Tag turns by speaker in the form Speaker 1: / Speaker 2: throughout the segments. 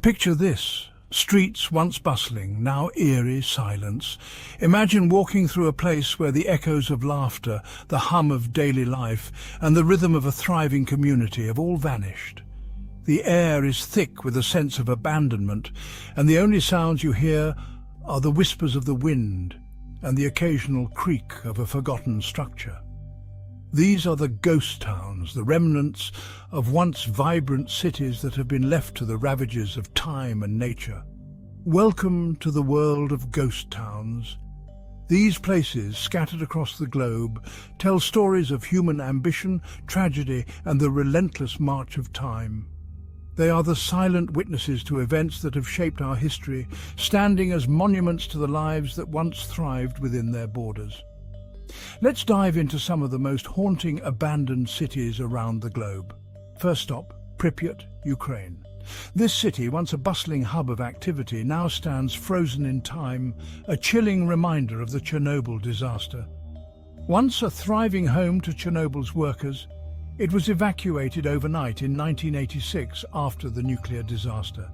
Speaker 1: Picture this. Streets once bustling, now eerie silence. Imagine walking through a place where the echoes of laughter, the hum of daily life, and the rhythm of a thriving community have all vanished. The air is thick with a sense of abandonment, and the only sounds you hear are the whispers of the wind and the occasional creak of a forgotten structure. These are the ghost towns, the remnants of once vibrant cities that have been left to the ravages of time and nature. Welcome to the world of ghost towns. These places, scattered across the globe, tell stories of human ambition, tragedy, and the relentless march of time. They are the silent witnesses to events that have shaped our history, standing as monuments to the lives that once thrived within their borders. Let's dive into some of the most haunting abandoned cities around the globe. First stop, Pripyat, Ukraine. This city, once a bustling hub of activity, now stands frozen in time, a chilling reminder of the Chernobyl disaster. Once a thriving home to Chernobyl's workers, it was evacuated overnight in 1986 after the nuclear disaster.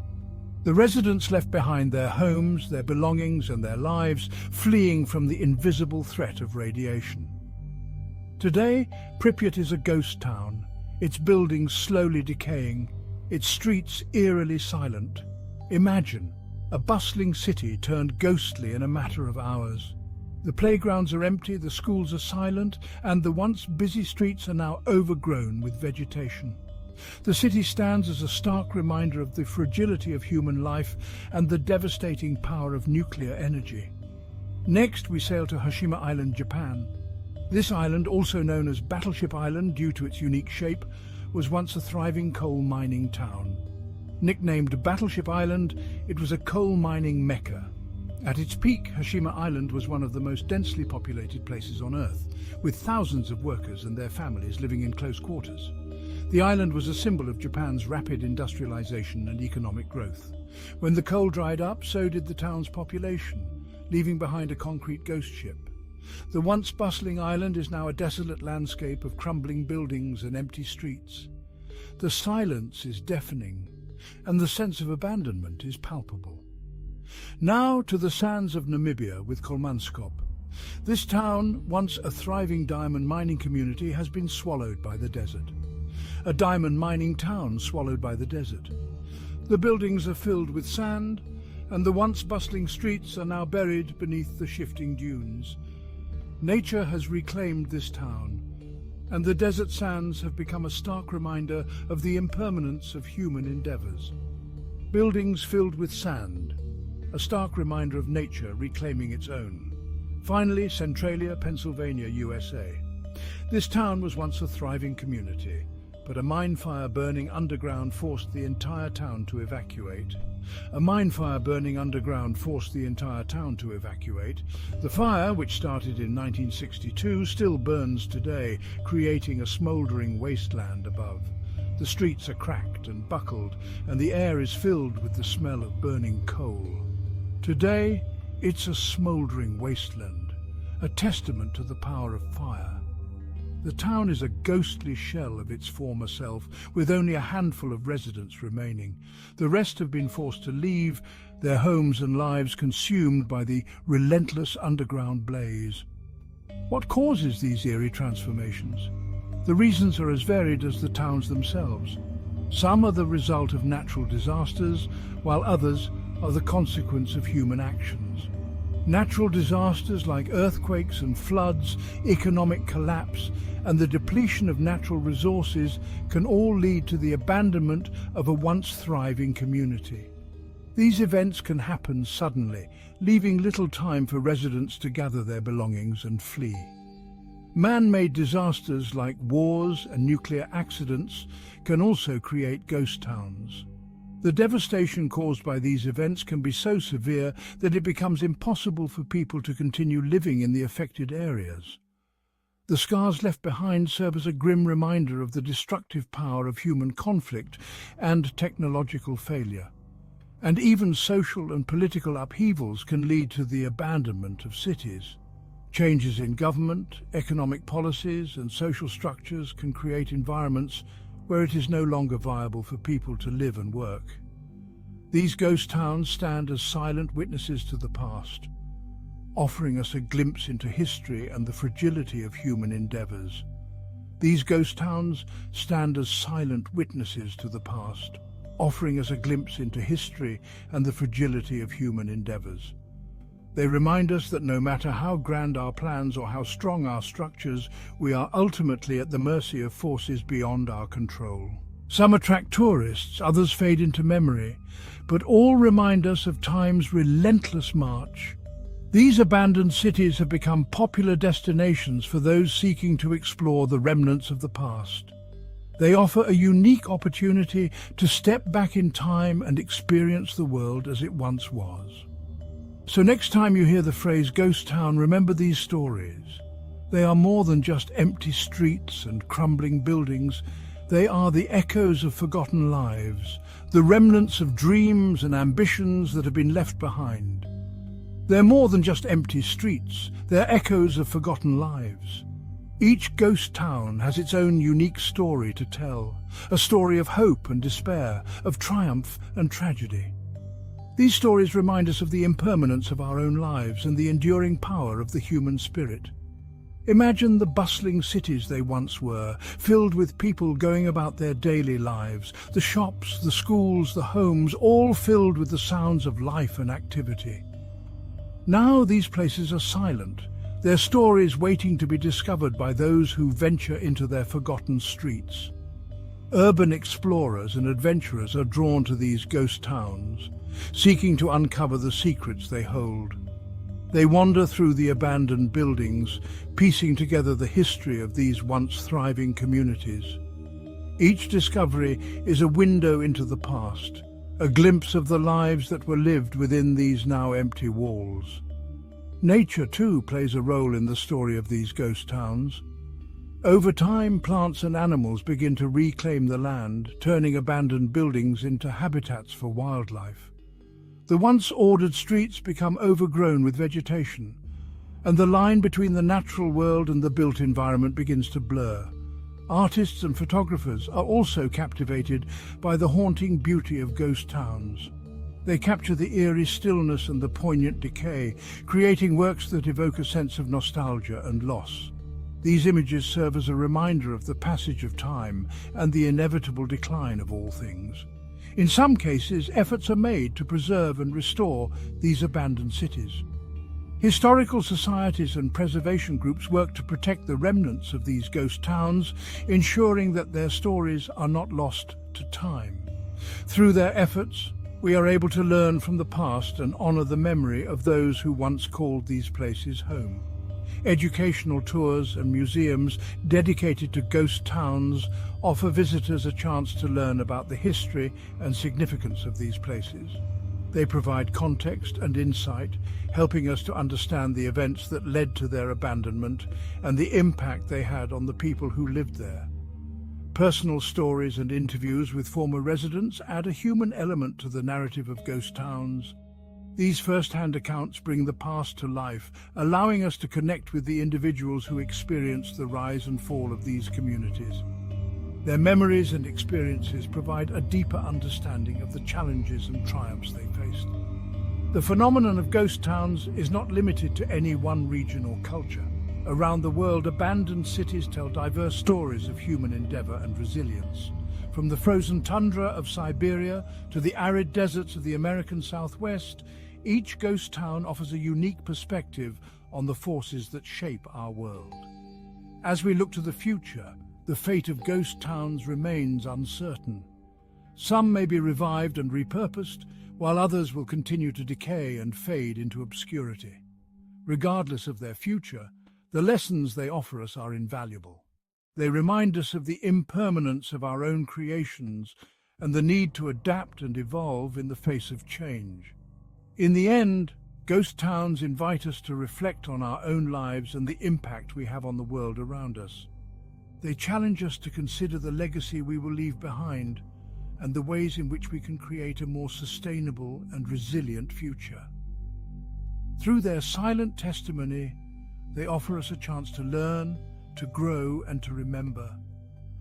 Speaker 1: The residents left behind their homes, their belongings and their lives, fleeing from the invisible threat of radiation. Today, Pripyat is a ghost town, its buildings slowly decaying, its streets eerily silent. Imagine, a bustling city turned ghostly in a matter of hours. The playgrounds are empty, the schools are silent, and the once busy streets are now overgrown with vegetation. The city stands as a stark reminder of the fragility of human life and the devastating power of nuclear energy. Next, we sail to Hashima Island, Japan. This island, also known as Battleship Island due to its unique shape, was once a thriving coal mining town. Nicknamed Battleship Island, it was a coal mining mecca. At its peak, Hashima Island was one of the most densely populated places on Earth, with thousands of workers and their families living in close quarters. The island was a symbol of Japan's rapid industrialization and economic growth. When the coal dried up, so did the town's population, leaving behind a concrete ghost ship. The once bustling island is now a desolate landscape of crumbling buildings and empty streets. The silence is deafening, and the sense of abandonment is palpable. Now to the sands of Namibia with Kolmanskop. This town, once a thriving diamond mining community, has been swallowed by the desert. A diamond mining town swallowed by the desert. The buildings are filled with sand, and the once bustling streets are now buried beneath the shifting dunes. Nature has reclaimed this town, and the desert sands have become a stark reminder of the impermanence of human endeavors. Buildings filled with sand, a stark reminder of nature reclaiming its own. Finally, Centralia, Pennsylvania, USA. This town was once a thriving community, but a mine fire burning underground forced the entire town to evacuate. The fire, which started in 1962, still burns today, creating a smouldering wasteland above. The streets are cracked and buckled, and the air is filled with the smell of burning coal. Today, it's a smouldering wasteland, a testament to the power of fire. The town is a ghostly shell of its former self, with only a handful of residents remaining. The rest have been forced to leave, their homes and lives consumed by the relentless underground blaze. What causes these eerie transformations? The reasons are as varied as the towns themselves. Some are the result of natural disasters, while others are the consequence of human actions. Natural disasters like earthquakes and floods, economic collapse, and the depletion of natural resources can all lead to the abandonment of a once thriving community. These events can happen suddenly, leaving little time for residents to gather their belongings and flee. Man-made disasters like wars and nuclear accidents can also create ghost towns. The devastation caused by these events can be so severe that it becomes impossible for people to continue living in the affected areas. The scars left behind serve as a grim reminder of the destructive power of human conflict and technological failure. And even social and political upheavals can lead to the abandonment of cities. Changes in government, economic policies, and social structures can create environments where it is no longer viable for people to live and work. These ghost towns stand as silent witnesses to the past, offering us a glimpse into history and the fragility of human endeavors. These ghost towns stand as silent witnesses to the past, offering us a glimpse into history and the fragility of human endeavors. They remind us that no matter how grand our plans or how strong our structures, we are ultimately at the mercy of forces beyond our control. Some attract tourists, others fade into memory, but all remind us of time's relentless march. These abandoned cities have become popular destinations for those seeking to explore the remnants of the past. They offer a unique opportunity to step back in time and experience the world as it once was. So next time you hear the phrase ghost town, remember these stories. They are more than just empty streets and crumbling buildings. They are the echoes of forgotten lives, the remnants of dreams and ambitions that have been left behind. They're more than just empty streets, they're echoes of forgotten lives. Each ghost town has its own unique story to tell, a story of hope and despair, of triumph and tragedy. These stories remind us of the impermanence of our own lives and the enduring power of the human spirit. Imagine the bustling cities they once were, filled with people going about their daily lives, the shops, the schools, the homes, all filled with the sounds of life and activity. Now these places are silent, their stories waiting to be discovered by those who venture into their forgotten streets. Urban explorers and adventurers are drawn to these ghost towns, seeking to uncover the secrets they hold. They wander through the abandoned buildings, piecing together the history of these once thriving communities. Each discovery is a window into the past, a glimpse of the lives that were lived within these now empty walls. Nature, too, plays a role in the story of these ghost towns. Over time, plants and animals begin to reclaim the land, turning abandoned buildings into habitats for wildlife. The once ordered streets become overgrown with vegetation, and the line between the natural world and the built environment begins to blur. Artists and photographers are also captivated by the haunting beauty of ghost towns. They capture the eerie stillness and the poignant decay, creating works that evoke a sense of nostalgia and loss. These images serve as a reminder of the passage of time and the inevitable decline of all things. In some cases, efforts are made to preserve and restore these abandoned cities. Historical societies and preservation groups work to protect the remnants of these ghost towns, ensuring that their stories are not lost to time. Through their efforts, we are able to learn from the past and honor the memory of those who once called these places home. Educational tours and museums dedicated to ghost towns offer visitors a chance to learn about the history and significance of these places. They provide context and insight, helping us to understand the events that led to their abandonment and the impact they had on the people who lived there. Personal stories and interviews with former residents add a human element to the narrative of ghost towns. These first-hand accounts bring the past to life, allowing us to connect with the individuals who experienced the rise and fall of these communities. Their memories and experiences provide a deeper understanding of the challenges and triumphs they faced. The phenomenon of ghost towns is not limited to any one region or culture. Around the world, abandoned cities tell diverse stories of human endeavor and resilience. From the frozen tundra of Siberia to the arid deserts of the American Southwest, each ghost town offers a unique perspective on the forces that shape our world. As we look to the future, the fate of ghost towns remains uncertain. Some may be revived and repurposed, while others will continue to decay and fade into obscurity. Regardless of their future, the lessons they offer us are invaluable. They remind us of the impermanence of our own creations and the need to adapt and evolve in the face of change. In the end, ghost towns invite us to reflect on our own lives and the impact we have on the world around us. They challenge us to consider the legacy we will leave behind and the ways in which we can create a more sustainable and resilient future. Through their silent testimony, they offer us a chance to learn, to grow, and to remember.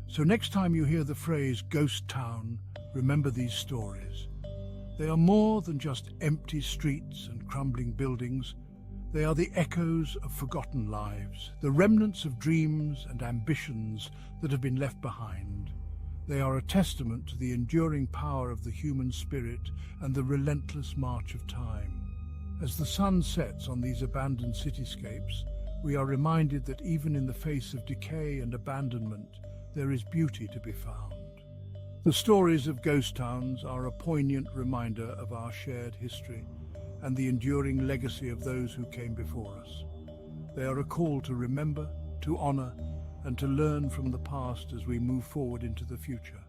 Speaker 1: So next time you hear the phrase ghost town, remember these stories. They are more than just empty streets and crumbling buildings. They are the echoes of forgotten lives, the remnants of dreams and ambitions that have been left behind. They are a testament to the enduring power of the human spirit and the relentless march of time. As the sun sets on these abandoned cityscapes, we are reminded that even in the face of decay and abandonment, there is beauty to be found. The stories of ghost towns are a poignant reminder of our shared history and the enduring legacy of those who came before us. They are a call to remember, to honor, and to learn from the past as we move forward into the future.